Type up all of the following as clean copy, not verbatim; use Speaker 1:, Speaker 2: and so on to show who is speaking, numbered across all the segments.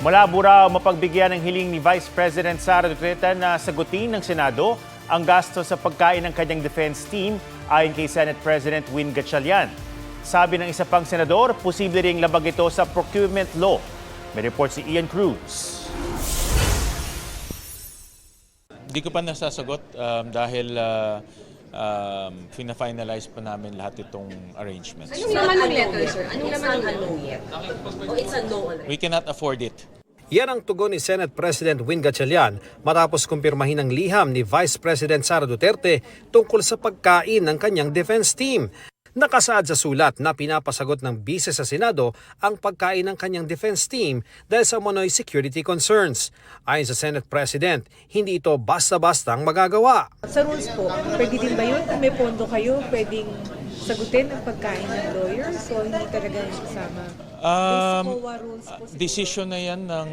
Speaker 1: Malabo raw mapagbigyan ng hiling ni Vice President Sara Duterte na sagutin ng Senado ang gasto sa pagkain ng kanyang defense team ayon kay Senate President Win Gatchalian. Sabi ng isa pang senador, posible ring labag ito sa procurement law. May report si Ian Cruz.
Speaker 2: Hindi ko pa nasasagot dahil fina-finalize pa namin lahat itong arrangements.
Speaker 3: Anong laman ng letter, sir? Anong laman ng yet? O it's a no already?
Speaker 2: We cannot afford it.
Speaker 4: Yan ang tugon ni Senate President Win Gatchalian matapos kumpirmahin ng liham ni Vice President Sara Duterte tungkol sa pagkain ng kanyang defense team. Nakasaad sa sulat na pinapasagot ng bise sa Senado ang pagkain ng kanyang defense team dahil sa umano'y security concerns. Ayon sa Senate President, hindi ito basta-basta ang magagawa.
Speaker 5: Sa rules po, pwede din ba yun? Kung may pondo kayo, pwedeng sagutin ang pagkain ng lawyers o hindi talaga kasama? COA rules po.
Speaker 2: Decision na yan ng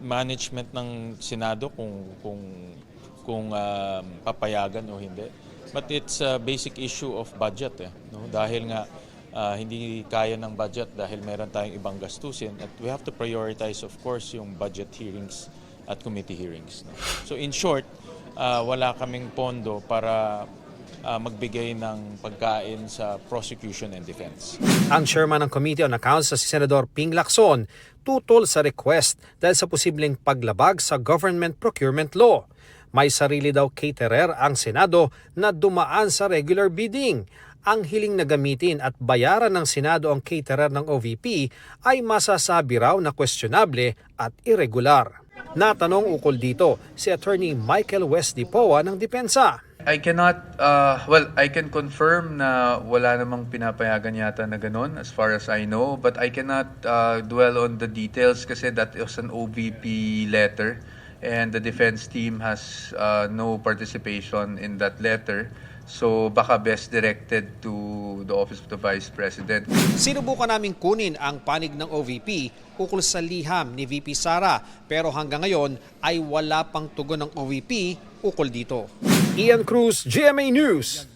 Speaker 2: management ng Senado kung papayagan o hindi. But it's a basic issue of budget. No? Dahil nga hindi kaya ng budget dahil meron tayong ibang gastusin. At we have to prioritize, of course, yung budget hearings at committee hearings. No? So in short, wala kaming pondo para magbigay ng pagkain sa prosecution and defense.
Speaker 4: Ang chairman ng Committee on Accounts na si Senador Ping Lacson tutol sa request dahil sa posibleng paglabag sa government procurement law. May sarili daw caterer ang Senado na dumaan sa regular bidding. Ang hiling na gamitin at bayaran ng Senado ang caterer ng OVP ay masasabi raw na questionable at irregular. Natanong ukol dito si Attorney Michael West Dipoa ng Depensa.
Speaker 6: I can confirm na wala namang pinapayagan yata na ganun as far as I know, but I cannot dwell on the details kasi that is an OVP letter and the defense team has no participation in that letter. So baka best directed to the Office of the Vice President.
Speaker 4: Sinubukan naming kunin ang panig ng OVP ukol sa liham ni VP Sara pero hanggang ngayon ay wala pang tugon ng OVP ukol dito. Ian Cruz, GMA News.